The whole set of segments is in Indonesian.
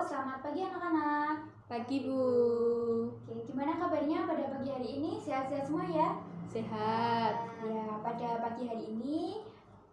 selamat pagi anak-anak. Pagi Bu. Oke, gimana kabarnya pada pagi hari ini? Sehat-sehat semua ya? Sehat. Ya, pada pagi hari ini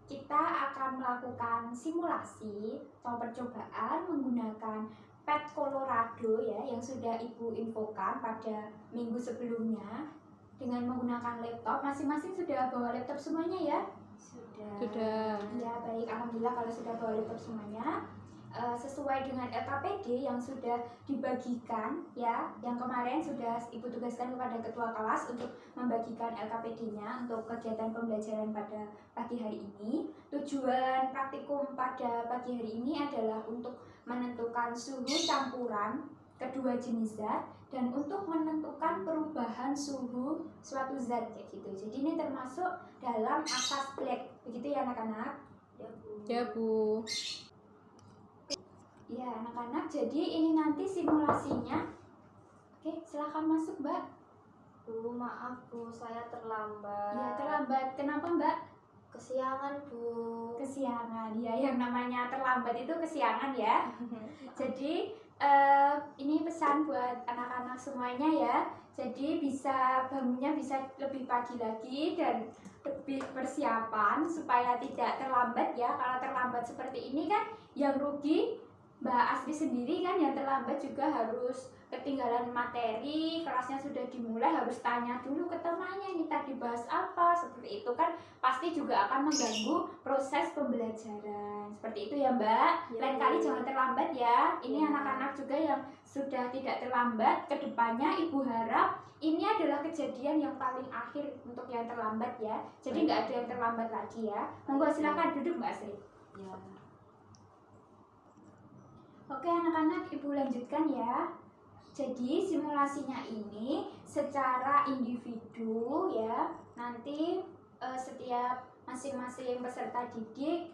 kita akan melakukan simulasi atau percobaan menggunakan pet Colorado ya, yang sudah Ibu infokan pada minggu sebelumnya. Dengan menggunakan laptop, masing-masing sudah bawa laptop semuanya ya? Sudah. Ya, baik, alhamdulillah kalau sudah bawa laptop semuanya. Sesuai dengan LKPD yang sudah dibagikan ya, yang kemarin sudah Ibu tugaskan kepada ketua kelas untuk membagikan LKPD-nya untuk kegiatan pembelajaran pada pagi hari ini. Tujuan praktikum pada pagi hari ini adalah untuk menentukan suhu campuran kedua jenis zat dan untuk menentukan perubahan suhu suatu zat kayak gitu. Jadi ini termasuk dalam asas Black, begitu ya anak-anak? Ya Bu. Ya anak-anak, jadi ini nanti simulasinya. Oke, silahkan masuk Mbak. Bu, maaf Bu, saya terlambat. Ya terlambat, kenapa Mbak? Kesiangan Bu. Kesiangan, ya yang namanya terlambat itu kesiangan ya. Jadi ini pesan buat anak-anak semuanya ya. Jadi bisa bangunnya bisa lebih pagi lagi dan lebih persiapan supaya tidak terlambat ya. Kalau terlambat seperti ini kan yang rugi Mbak Asri sendiri kan, yang terlambat juga harus ketinggalan materi, kelasnya sudah dimulai, harus tanya dulu ke temannya ini tadi bahas apa, seperti itu kan pasti juga akan mengganggu proses pembelajaran. Seperti itu ya Mbak. Ya, Lain Bu. kali jangan terlambat ya. Ini Ya. anak-anak juga yang sudah tidak terlambat, kedepannya Ibu harap ini adalah kejadian yang paling akhir untuk yang terlambat ya. Jadi nggak ada yang terlambat lagi ya. Monggo silakan duduk Mbak Asri. Ya. Oke anak-anak, Ibu lanjutkan ya. Jadi simulasinya ini secara individu ya. Nanti setiap masing-masing peserta didik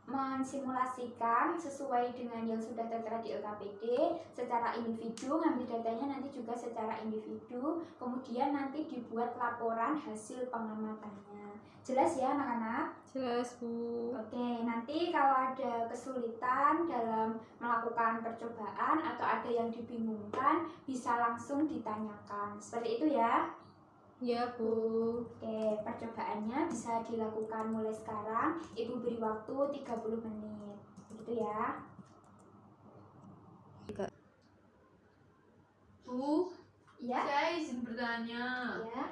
mensimulasikan sesuai dengan yang sudah tertera di LKPD secara individu, ngambil datanya nanti juga secara individu, kemudian nanti dibuat laporan hasil pengamatannya. Jelas ya anak-anak? Jelas Bu. Oke, nanti kalau ada kesulitan dalam melakukan percobaan atau ada yang dibingungkan, bisa langsung ditanyakan. Seperti itu ya. Ya Bu. Oke, percobaannya bisa dilakukan mulai sekarang. Ibu beri waktu 30 menit. Begitu ya. Bu, Ya, saya izin bertanya. ya.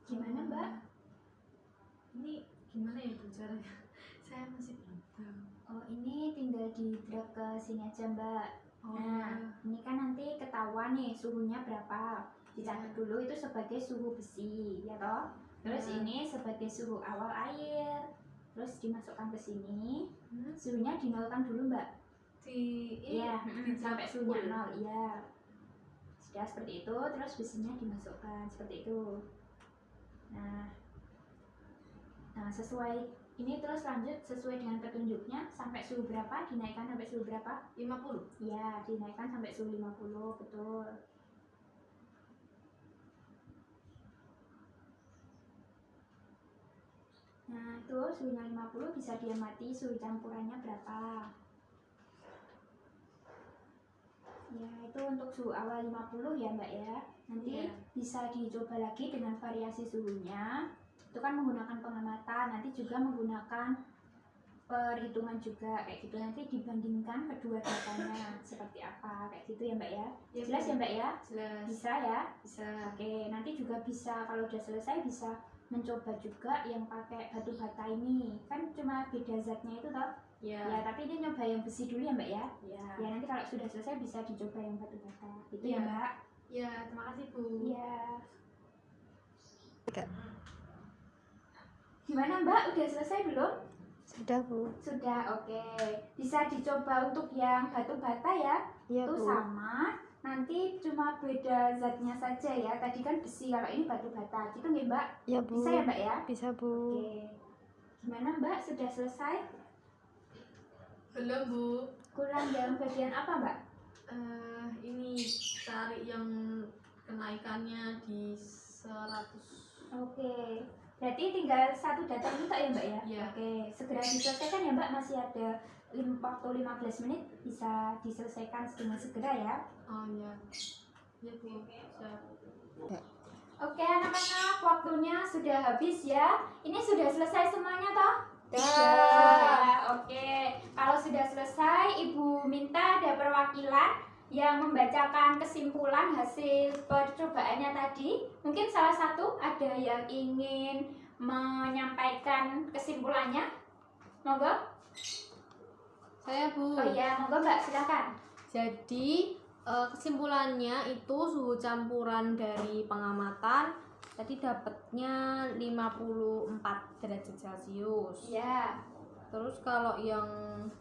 Gimana Mbak? Ini gimana ya Bu caranya? Saya masih belum tahu. Oh, ini tinggal di drag ke sini aja Mbak. Nah, ini kan nanti ketahuan nih suhunya berapa. Dicatat dulu itu sebagai suhu besi, ya toh. Terus ini sebagai suhu awal air. Terus dimasukkan ke sini. Suhunya dinolkan dulu, Mbak. Iya, sampai suhunya 0, iya. Sudah seperti itu, terus besinya dimasukkan seperti itu. Nah, sesuai ini terus lanjut sesuai dengan petunjuknya sampai suhu berapa, dinaikkan sampai suhu berapa? 50. Iya, dinaikkan sampai suhu 50, betul. Nah, itu suhunya 50 bisa diamati suhu campurannya berapa. Ya, itu untuk suhu awal 50 ya Mbak ya. Nanti Iya. bisa dicoba lagi dengan variasi suhunya. Itu kan menggunakan pengamatan, nanti juga menggunakan perhitungan juga kayak gitu. Nanti dibandingkan kedua datanya seperti apa kayak gitu ya Mbak ya. Ya, Jelas Bu. ya Mbak ya? Jelas. Bisa ya? Bisa. Oke, nanti juga bisa kalau udah selesai bisa mencoba juga yang pakai batu bata ini. Kan cuma beda zatnya itu toh. Ya. Ya, tapi dia nyoba yang besi dulu ya Mbak ya. Ya. Ya, nanti kalau sudah selesai bisa dicoba yang batu bata. Gitu Iya. ya Mbak. Ya, terima kasih Bu. Iya. Gimana Mbak? Udah selesai belum? Sudah Bu. Sudah, oke. Bisa dicoba untuk yang batu bata ya. Iya Itu Bu. sama. Nanti cuma beda zatnya saja ya. Tadi kan besi, kalau ini batu bata. Gitu nggih Mbak? Ya Bu. Bisa ya Mbak ya? Bisa Bu. Oke. Gimana Mbak? Sudah selesai? Belum Bu. Kurang yang bagian apa Mbak? Ini cari yang kenaikannya di 100. Oke. Berarti tinggal satu data ini tak ya Mbak ya? Iya. Oke. Segera diselesaikan ya Mbak. Masih ada waktu 15 menit bisa diselesaikan dengan segera ya. Oh ya. Ya Bu. Siap. Oke anak-anak, waktunya sudah habis ya. Ini sudah selesai semuanya toh? Sudah. Oke, kalau sudah selesai, Ibu minta ada perwakilan yang membacakan kesimpulan hasil percobaannya tadi. Mungkin salah satu ada yang ingin menyampaikan kesimpulannya. Monggo. Saya Bu. Oh iya, monggo Mbak, silakan. Jadi kesimpulannya itu suhu campuran dari pengamatan tadi dapatnya 54 derajat Celcius. Iya. Terus kalau yang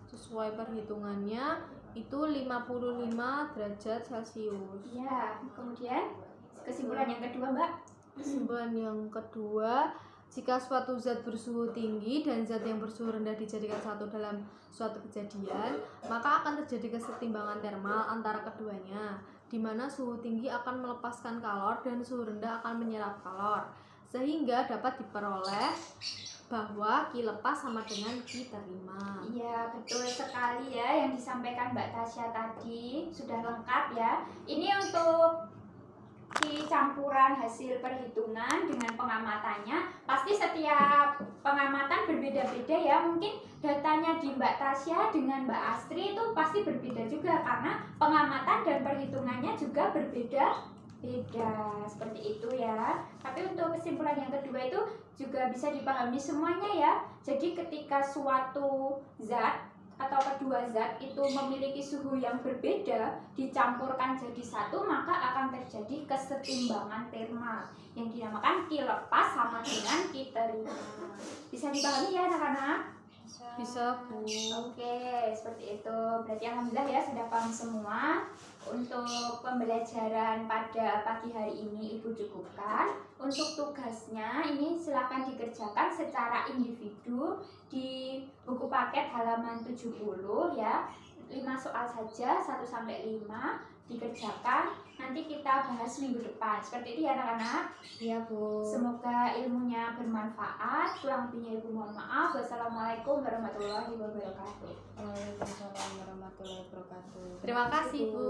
sesuai perhitungannya itu 55 derajat Celcius. Iya. Kemudian kesimpulan yang kedua Mbak. Kesimpulan yang kedua, jika suatu zat bersuhu tinggi dan zat yang bersuhu rendah dijadikan satu dalam suatu kejadian, maka akan terjadi kesetimbangan termal antara keduanya, di mana suhu tinggi akan melepaskan kalor dan suhu rendah akan menyerap kalor, sehingga dapat diperoleh bahwa Q lepas sama dengan Q terima. Iya, betul sekali ya yang disampaikan Mbak Tasya tadi, sudah lengkap ya. Ini untuk campuran hasil perhitungan dengan pengamatannya. Pasti setiap pengamatan berbeda-beda ya. Mungkin datanya di Mbak Tasya dengan Mbak Astri itu pasti berbeda juga karena pengamatan dan perhitungannya juga berbeda-beda. Seperti itu ya. Tapi untuk kesimpulan yang kedua itu juga bisa dipahami semuanya ya. Jadi ketika suatu zat atau kedua zat itu memiliki suhu yang berbeda dicampurkan jadi satu, maka akan terjadi kesetimbangan termal yang dinamakan Q lepas sama dengan Q terima. Bisa dipahami ya anak-anak? Bisa Bu. Oke, seperti itu. Berarti alhamdulillah ya sudah paham semua. Untuk pembelajaran pada pagi hari ini Ibu cukupkan. Untuk tugasnya ini silakan dikerjakan secara individu di buku paket halaman 70 ya. 5 soal saja, 1 sampai 5 dikerjakan. Nanti kita bahas minggu depan. Seperti itu ya anak-anak. Iya Bu. Semoga ilmunya bermanfaat. Kurang lebihnya Ibu mohon maaf. Wassalamualaikum warahmatullahi wabarakatuh. Waalaikumsalam warahmatullahi wabarakatuh. Terima kasih Bu.